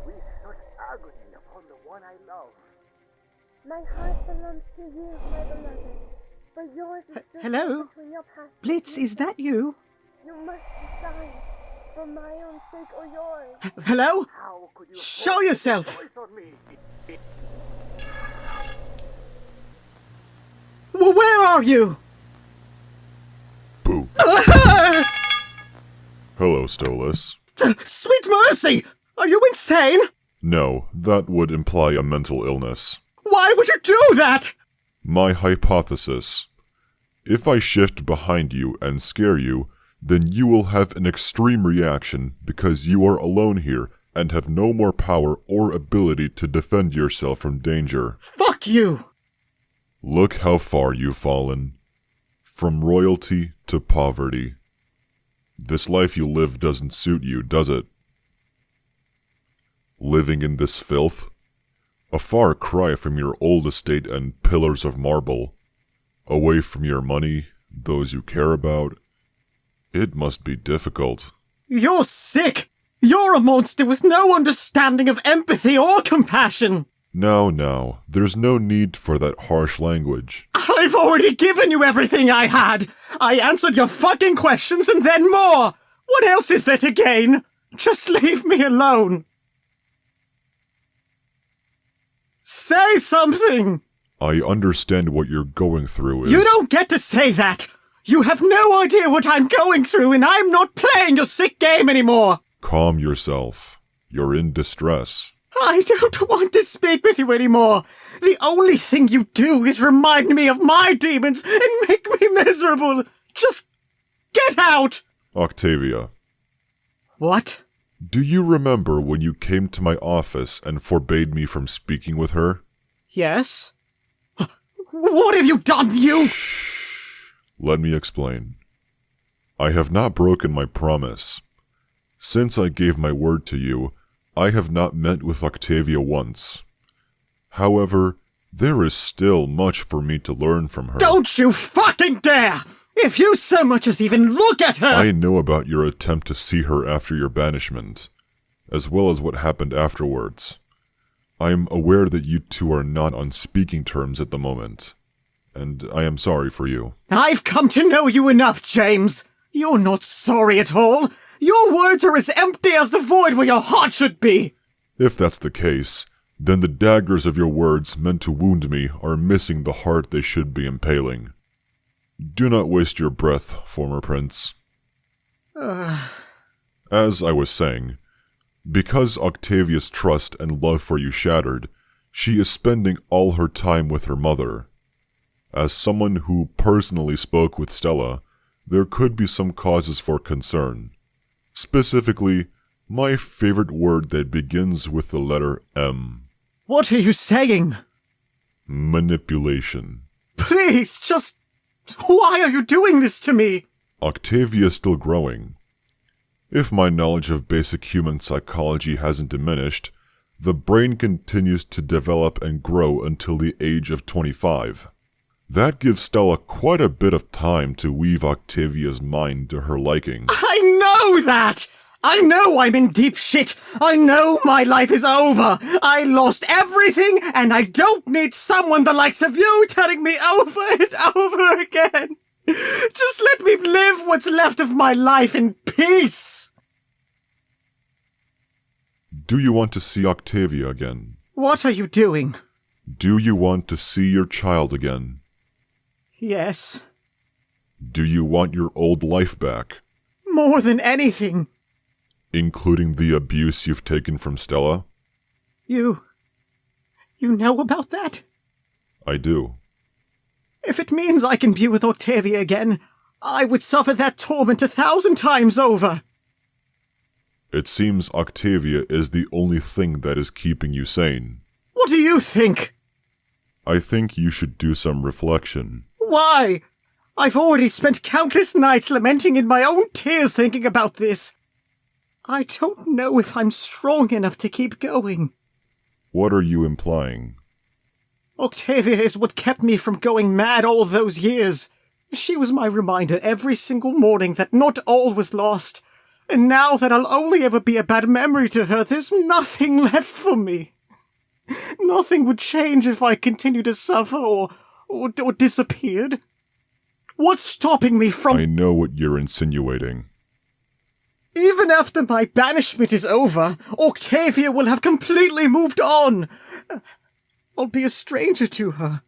with such agony upon the one I love. My heart belongs to you, my beloved. But yours is just Hello? between your past and Blitz, is future. that you? You must decide, for my own sake or yours. Hello? How could you Show force yourself! your choice on me? Where are you? Boo. Hello, Stolas. Sweet mercy! Are you insane? No, that would imply a mental illness. Why would you do that? My hypothesis. If I shift behind you and scare you, then you will have an extreme reaction because you are alone here and have no more power or ability to defend yourself from danger. Fuck you! Look how far you've fallen. From royalty to poverty. This life you live doesn't suit you, does it? Living in this filth? A far cry from your old estate and pillars of marble. Away from your money, those you care about. It must be difficult. You're sick! You're a monster with no understanding of empathy or compassion! Now, there's no need for that harsh language. I've already given you everything I had! I answered your fucking questions and then more! What else is there to gain? Just leave me alone! Say something! I understand what you're going through is... You don't get to say that! You have no idea what I'm going through and I'm not playing your sick game anymore! Calm yourself. You're in distress. I don't want to speak with you anymore. The only thing you do is remind me of my demons and make me miserable. Just get out! Octavia, What? do you remember when you came to my office and forbade me from speaking with her? Yes? What have you done, you? Let me explain. I have not broken my promise. Since I gave my word to you, I have not met with Octavia once. However, there is still much for me to learn from her. Don't you fucking dare! If you so much as even look at her! I know about your attempt to see her after your banishment, as well as what happened afterwards. I am aware that you two are not on speaking terms at the moment, and I am sorry for you. I've come to know you enough, James. You're not sorry at all. Your words are as empty as the void where your heart should be. If that's the case, then the daggers of your words meant to wound me are missing the heart they should be impaling. Do not waste your breath, former prince. As I was saying, because Octavia's trust and love for you shattered, she is spending all her time with her mother. As someone who personally spoke with Stella, there could be some causes for concern. Specifically, my favorite word that begins with the letter M. What are you saying? Manipulation. Please, just... Why are you doing this to me? Octavia is still growing. If my knowledge of basic human psychology hasn't diminished, the brain continues to develop and grow until the age of 25. That gives Stella quite a bit of time to weave Octavia's mind to her liking. I know that! I know I'm in deep shit! I know my life is over! I lost everything, and I don't need someone the likes of you telling me over and over again! Just let me live what's left of my life in peace! Do you want to see Octavia again? What are you doing? Do you want to see your child again? Yes. Do you want your old life back? More than anything. Including the abuse you've taken from Stella? You know about that? I do. If it means I can be with Octavia again, I would suffer that torment 1,000 times over. It seems Octavia is the only thing that is keeping you sane. What do you think? I think you should do some reflection. Why? I've already spent countless nights lamenting in my own tears thinking about this. I don't know if I'm strong enough to keep going. What are you implying? Octavia is what kept me from going mad all those years. She was my reminder every single morning that not all was lost. And now that I'll only ever be a bad memory to her, there's nothing left for me. Nothing would change if I continued to suffer or disappeared. What's stopping me from— I know what you're insinuating. Even after my banishment is over, Octavia will have completely moved on. I'll be a stranger to her.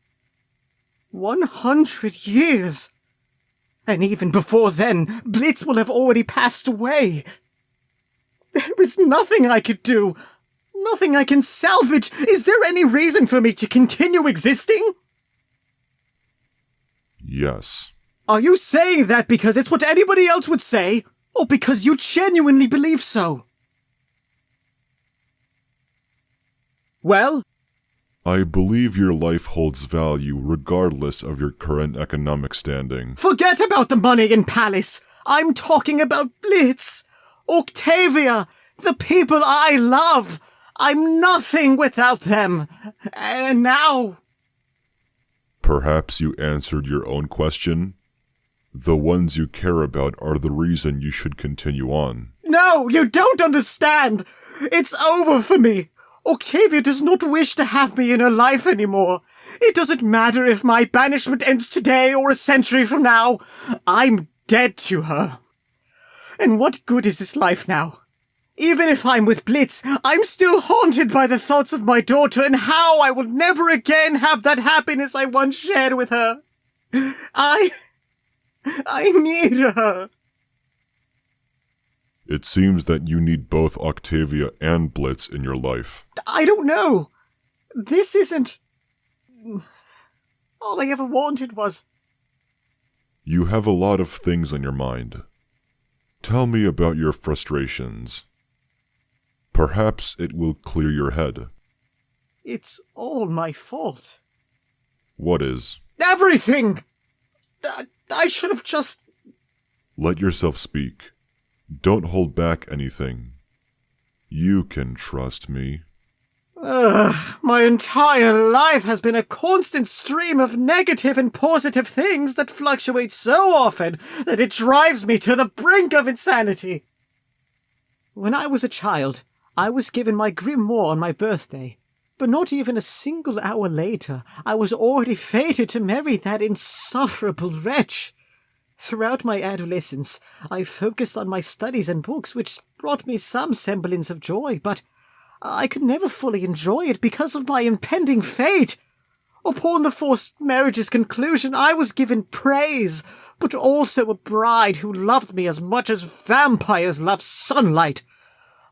100 years. And even before then, Blitz will have already passed away. There is nothing I could do. Nothing I can salvage. Is there any reason for me to continue existing? Yes. Are you saying that because it's what anybody else would say, or because you genuinely believe so? Well? I believe your life holds value regardless of your current economic standing. Forget about the money in Palace. I'm talking about Blitz, Octavia, the people I love. I'm nothing without them. And now— Perhaps you answered your own question? The ones you care about are the reason you should continue on. No, you don't understand. It's over for me. Octavia does not wish to have me in her life anymore. It doesn't matter if my banishment ends today or a century from now. I'm dead to her. And what good is this life now? Even if I'm with Blitz, I'm still haunted by the thoughts of my daughter and how I will never again have that happiness I once shared with her. I need her. It seems that you need both Octavia and Blitz in your life. I don't know. This isn't— all I ever wanted was— You have a lot of things on your mind. Tell me about your frustrations. Perhaps it will clear your head. It's all my fault. What is? Everything! I should have just— Let yourself speak. Don't hold back anything. You can trust me. My entire life has been a constant stream of negative and positive things that fluctuate so often that it drives me to the brink of insanity. When I was a child, I was given my grimoire on my birthday, but not even a single hour later, I was already fated to marry that insufferable wretch. Throughout my adolescence, I focused on my studies and books, which brought me some semblance of joy, but I could never fully enjoy it because of my impending fate. Upon the forced marriage's conclusion, I was given praise, but also a bride who loved me as much as vampires love sunlight.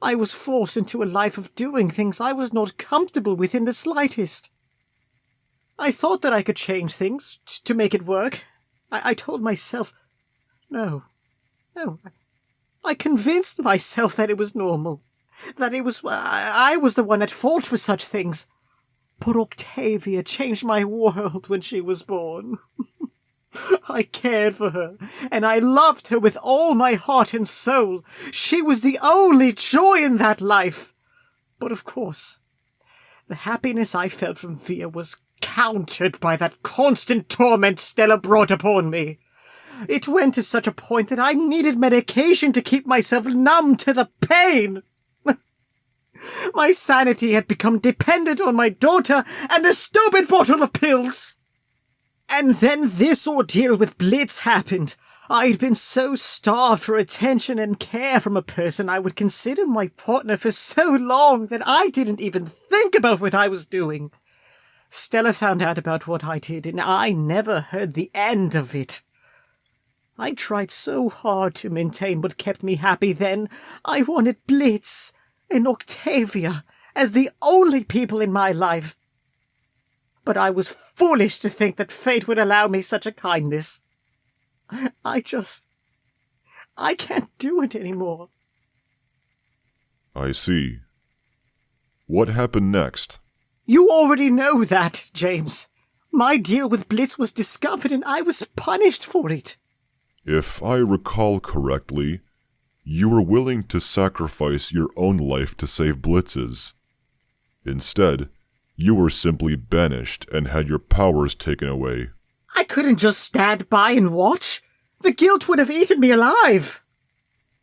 I was forced into a life of doing things I was not comfortable with in the slightest. I thought that I could change things to make it work. I told myself, no. I convinced myself that it was normal, that I was the one at fault for such things. But Octavia changed my world when she was born. I cared for her, and I loved her with all my heart and soul. She was the only joy in that life. But of course, the happiness I felt from Via was countered by that constant torment Stella brought upon me. It went to such a point that I needed medication to keep myself numb to the pain. My sanity had become dependent on my daughter and a stupid bottle of pills. And then this ordeal with Blitz happened. I'd been so starved for attention and care from a person I would consider my partner for so long that I didn't even think about what I was doing. Stella found out about what I did, and I never heard the end of it. I tried so hard to maintain what kept me happy then. I wanted Blitz and Octavia as the only people in my life. But I was foolish to think that fate would allow me such a kindness. I can't do it anymore. I see. What happened next? You already know that, James. My deal with Blitz was discovered and I was punished for it. If I recall correctly, you were willing to sacrifice your own life to save Blitz's. Instead, you were simply banished and had your powers taken away. I couldn't just stand by and watch. The guilt would have eaten me alive.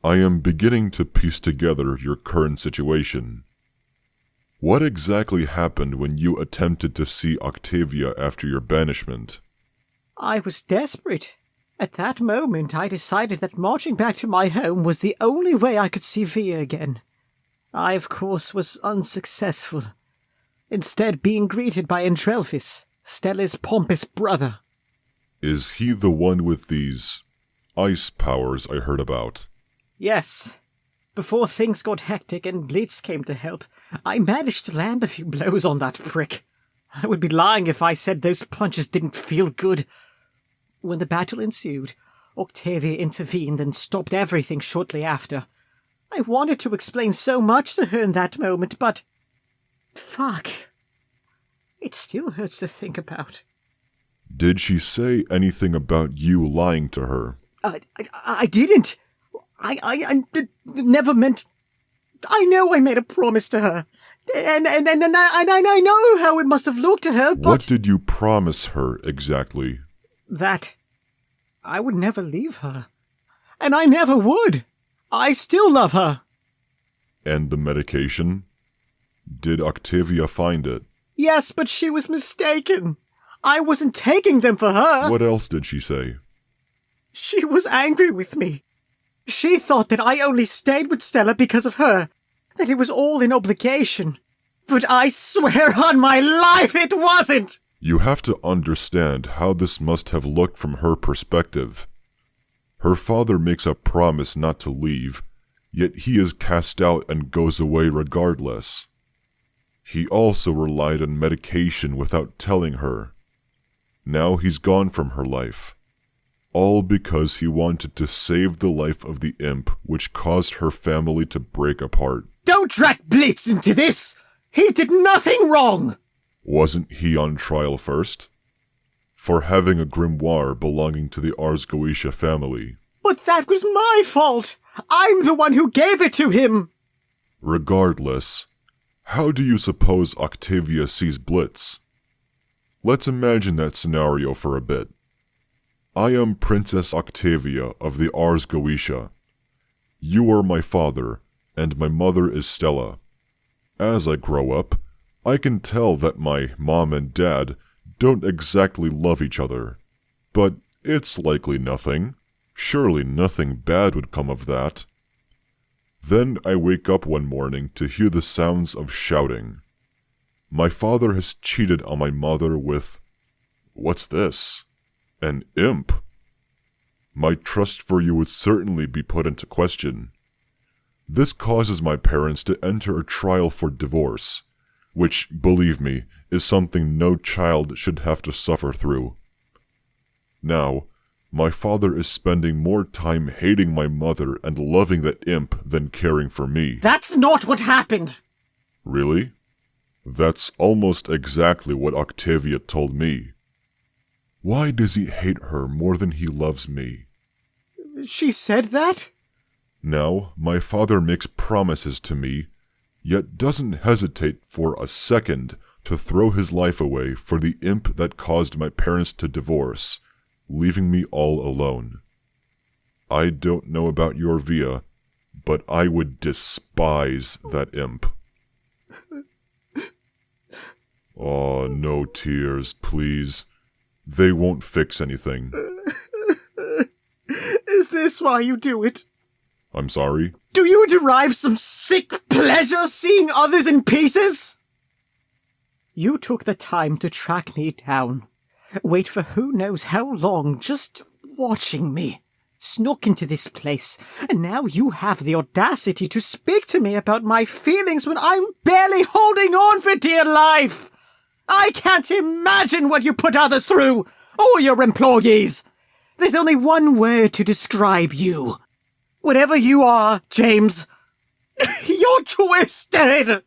I am beginning to piece together your current situation. What exactly happened when you attempted to see Octavia after your banishment? I was desperate. At that moment, I decided that marching back to my home was the only way I could see Via again. I, of course, was unsuccessful, instead being greeted by Andrelphis, Stella's pompous brother. Is he the one with these ice powers I heard about? Yes. Before things got hectic and Blitz came to help, I managed to land a few blows on that prick. I would be lying if I said those punches didn't feel good. When the battle ensued, Octavia intervened and stopped everything shortly after. I wanted to explain so much to her in that moment, but... fuck. It still hurts to think about. Did she say anything about you lying to her? I didn't. I never meant... I know I made a promise to her. And I know how it must have looked to her, but... What did you promise her exactly? That I would never leave her. And I never would. I still love her. And the medication? Did Octavia find it? Yes, but she was mistaken. I wasn't taking them for her. What else did she say? She was angry with me. She thought that I only stayed with Stella because of her, that it was all in obligation. But I swear on my life it wasn't! You have to understand how this must have looked from her perspective. Her father makes a promise not to leave, yet he is cast out and goes away regardless. He also relied on medication without telling her. Now he's gone from her life. All because he wanted to save the life of the imp, which caused her family to break apart. Don't drag Blitz into this! He did nothing wrong! Wasn't he on trial first? For having a grimoire belonging to the Ars Goetia family. But that was my fault! I'm the one who gave it to him! Regardless, how do you suppose Octavia sees Blitz? Let's imagine that scenario for a bit. I am Princess Octavia of the Ars Goetia. You are my father, and my mother is Stella. As I grow up, I can tell that my mom and dad don't exactly love each other. But it's likely nothing. Surely nothing bad would come of that. Then I wake up one morning to hear the sounds of shouting. My father has cheated on my mother with... what's this? An imp? My trust for you would certainly be put into question. This causes my parents to enter a trial for divorce, which, believe me, is something no child should have to suffer through. Now, my father is spending more time hating my mother and loving that imp than caring for me. That's not what happened! Really? That's almost exactly what Octavia told me. Why does he hate her more than he loves me? She said that? Now, my father makes promises to me, yet doesn't hesitate for a second to throw his life away for the imp that caused my parents to divorce, leaving me all alone. I don't know about your Via, but I would despise that imp. Oh, no tears, please. They won't fix anything. Is this why you do it? I'm sorry? Do you derive some sick pleasure seeing others in pieces? You took the time to track me down. Wait for who knows how long, just watching me. Snuck into this place, and now you have the audacity to speak to me about my feelings when I'm barely holding on for dear life. I can't imagine what you put others through, or your employees. There's only one word to describe you. Whatever you are, James, you're twisted!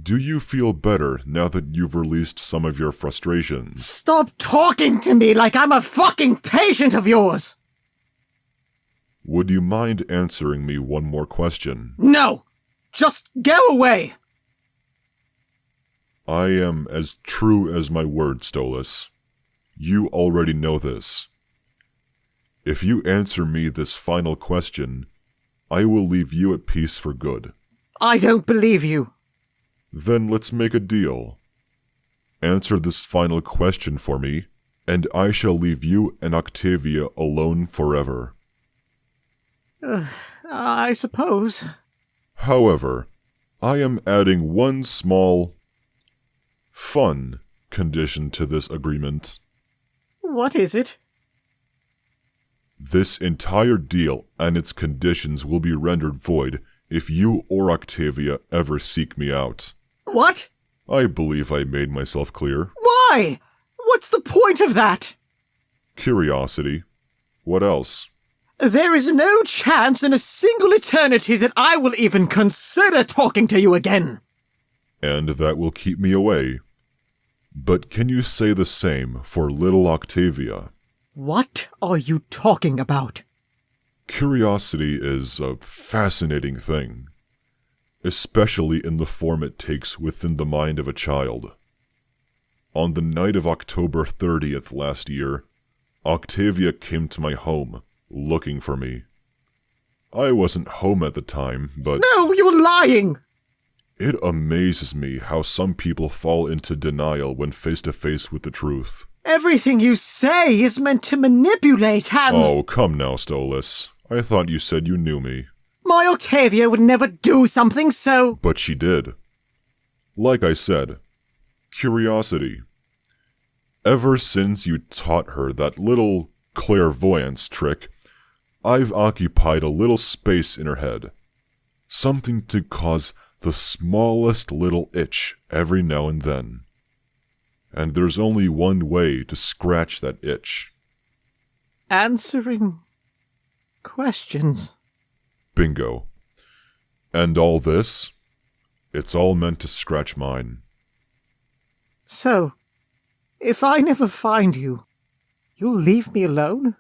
Do you feel better now that you've released some of your frustrations? Stop talking to me like I'm a fucking patient of yours! Would you mind answering me one more question? No! Just go away! I am as true as my word, Stolas. You already know this. If you answer me this final question, I will leave you at peace for good. I don't believe you. Then let's make a deal. Answer this final question for me, and I shall leave you and Octavia alone forever. I suppose. However, I am adding one small, fun condition to this agreement. What is it? This entire deal and its conditions will be rendered void if you or Octavia ever seek me out. What? I believe I made myself clear. Why? What's the point of that? Curiosity. What else? There is no chance in a single eternity that I will even consider talking to you again. And that will keep me away. But can you say the same for little Octavia? What are you talking about? Curiosity is a fascinating thing, especially in the form it takes within the mind of a child. On the night of October 30th last year, Octavia came to my home, looking for me. I wasn't home at the time, but... No, you're lying! It amazes me how some people fall into denial when face to face with the truth. Everything you say is meant to manipulate and... Oh, come now, Stolas. I thought you said you knew me. My Octavia would never do something so... But she did. Like I said, curiosity. Ever since you taught her that little clairvoyance trick, I've occupied a little space in her head. Something to cause the smallest little itch every now and then. And there's only one way to scratch that itch. Answering questions. Bingo. And all this, it's all meant to scratch mine. So, if I never find you, you'll leave me alone?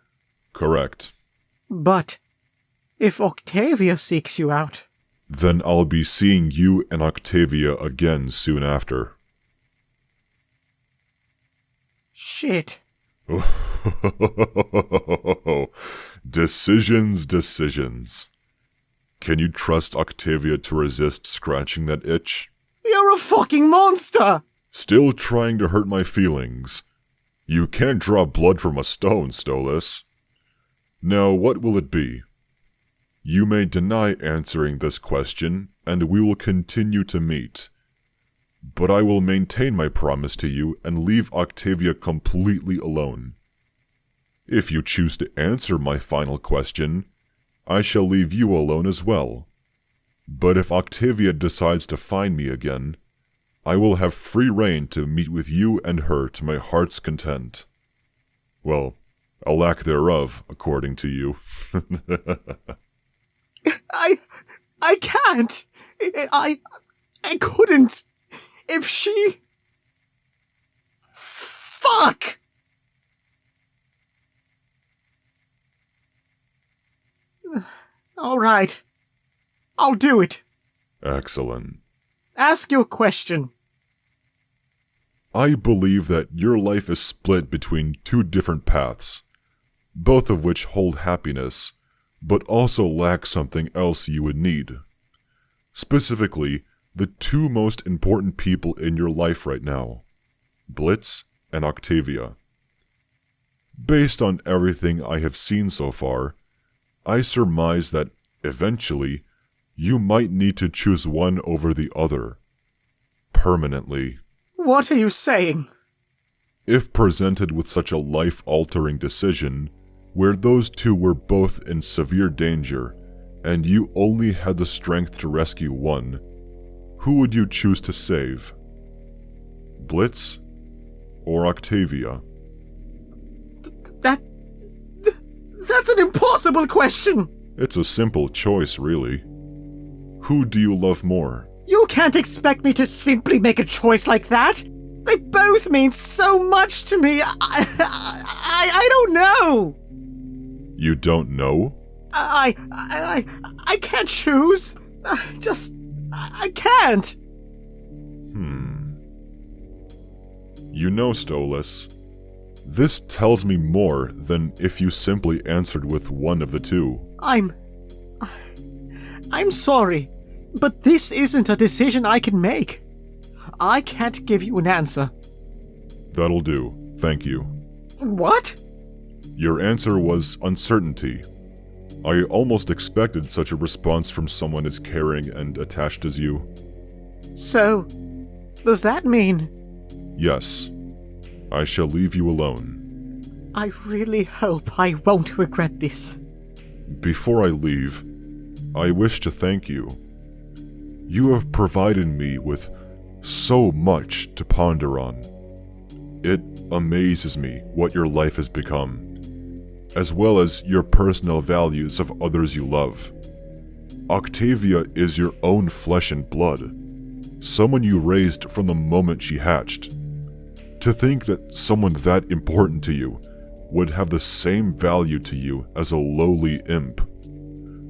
Correct. But if Octavia seeks you out... Then I'll be seeing you and Octavia again soon after. Shit. Decisions. Can you trust Octavia to resist scratching that itch? You're a fucking monster! Still trying to hurt my feelings. You can't draw blood from a stone, Stolas. Now, what will it be? You may deny answering this question, and we will continue to meet. But I will maintain my promise to you and leave Octavia completely alone. If you choose to answer my final question, I shall leave you alone as well. But if Octavia decides to find me again, I will have free rein to meet with you and her to my heart's content. Well, a lack thereof, according to you. I can't. I couldn't. If she... Fuck! All right. I'll do it. Excellent. Ask your question. I believe that your life is split between two different paths, both of which hold happiness, but also lack something else you would need. Specifically, the two most important people in your life right now, Blitz and Octavia. Based on everything I have seen so far, I surmise that, eventually, you might need to choose one over the other. Permanently. What are you saying? If presented with such a life-altering decision, where those two were both in severe danger, and you only had the strength to rescue one, who would you choose to save? Blitz or Octavia? That's an impossible question! It's a simple choice, really. Who do you love more? You can't expect me to simply make a choice like that! They both mean so much to me! I don't know! You don't know? I can't choose! I can't! You know, Stolas, This tells me more than if you simply answered with one of the two. I'm sorry, but this isn't a decision I can make. I can't give you an answer. That'll do. Thank you. What? Your answer was uncertainty. I almost expected such a response from someone as caring and attached as you. So, does that mean... Yes. I shall leave you alone. I really hope I won't regret this. Before I leave, I wish to thank you. You have provided me with so much to ponder on. It amazes me what your life has become, as well as your personal values of others you love. Octavia is your own flesh and blood, someone you raised from the moment she hatched. To think that someone that important to you would have the same value to you as a lowly imp.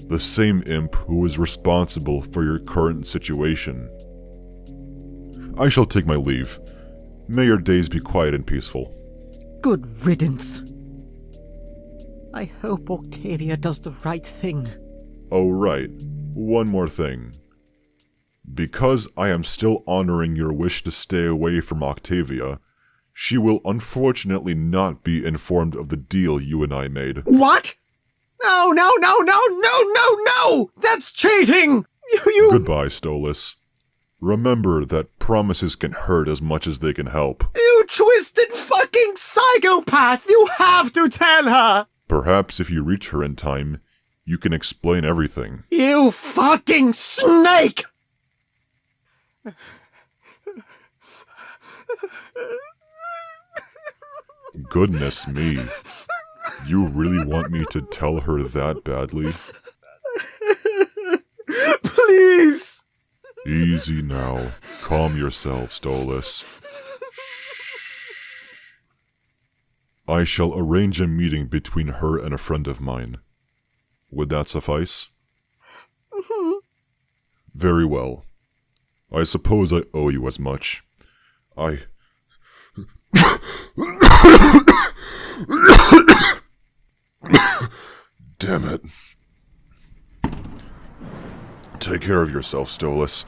The same imp who is responsible for your current situation. I shall take my leave. May your days be quiet and peaceful. Good riddance. I hope Octavia does the right thing. Oh right, one more thing. Because I am still honoring your wish to stay away from Octavia, she will unfortunately not be informed of the deal you and I made. What? No! That's cheating! You... Goodbye, Stolas. Remember that promises can hurt as much as they can help. You twisted fucking psychopath! You have to tell her! Perhaps if you reach her in time, you can explain everything. You fucking snake! Goodness me. You really want me to tell her that badly? Please! Easy now. Calm yourself, Stolas. I shall arrange a meeting between her and a friend of mine. Would that suffice? Very well. I suppose I owe you as much. Damn it. Take care of yourself, Stolas.